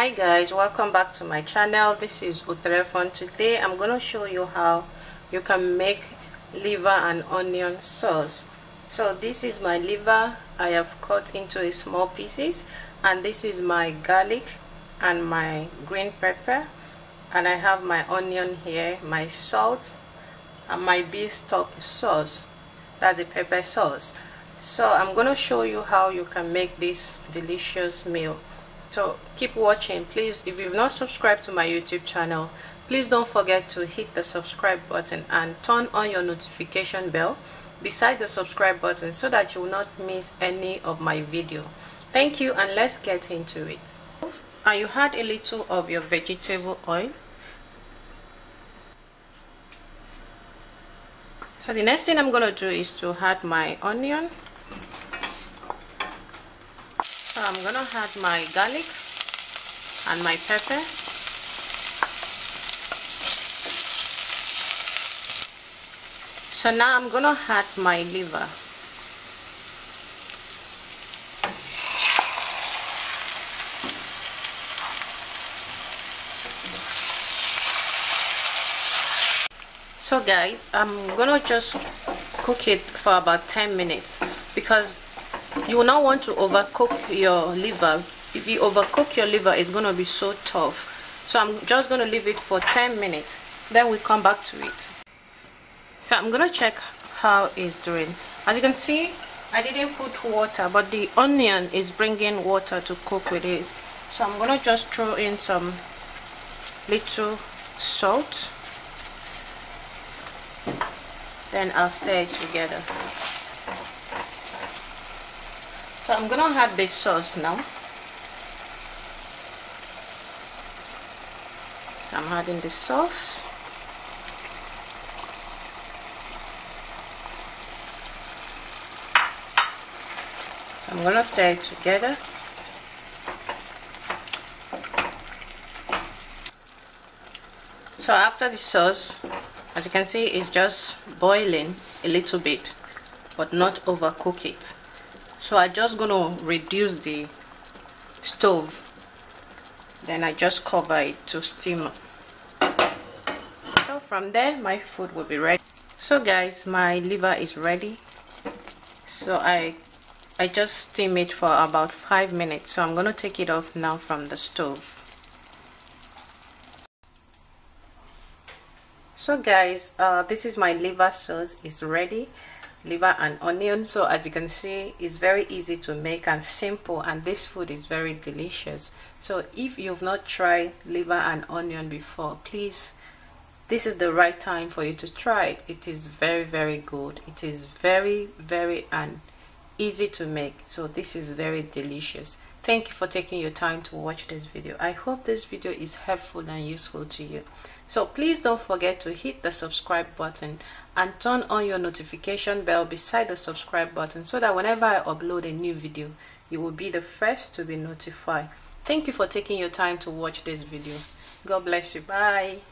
Hi guys, welcome back to my channel. This is Utrefon. Today I'm going to show you how you can make liver and onion sauce. So this is my liver. I have cut into a small pieces, and this is my garlic and my green pepper, and I have my onion here, my salt, and my beef stock sauce. That's a pepper sauce. So I'm going to show you how you can make this delicious meal. So keep watching. Please, if you've not subscribed to my YouTube channel, please don't forget to hit the subscribe button and turn on your notification bell beside the subscribe button so that you will not miss any of my video. Thank you, and let's get into it. And you add a little of your vegetable oil. So the next thing I'm going to do is to add my onion. So I'm going to add my garlic and my pepper. So now I'm going to add my liver. So guys, I'm going to just cook it for about 10 minutes because you will not want to overcook your liver. If you overcook your liver, it's going to be so tough. So I'm just going to leave it for 10 minutes. Then we come back to it. So I'm going to check how it's doing. As you can see, I didn't put water, but the onion is bringing water to cook with it. So I'm going to just throw in some little salt. Then I'll stir it together. So I'm gonna add this sauce now. So I'm adding the sauce. So I'm gonna stir it together. So after the sauce, as you can see, it's just boiling a little bit, but not overcook it. So I'm just going to reduce the stove. Then I just cover it to steam. So from there, my food will be ready. So guys, my liver is ready. So I just steam it for about 5 minutes. So I'm going to take it off now from the stove. So guys, this is my liver sauce. It's ready. Liver and onion. So as you can see, it's very easy to make and simple, and this food is very delicious. So if you've not tried liver and onion before, please, this is the right time for you to try it. It is very good. It is very and easy to make. So this is very delicious. Thank you for taking your time to watch this video. I hope this video is helpful and useful to you. So please don't forget to hit the subscribe button and turn on your notification bell beside the subscribe button so that whenever I upload a new video, you will be the first to be notified. Thank you for taking your time to watch this video. God bless you. Bye.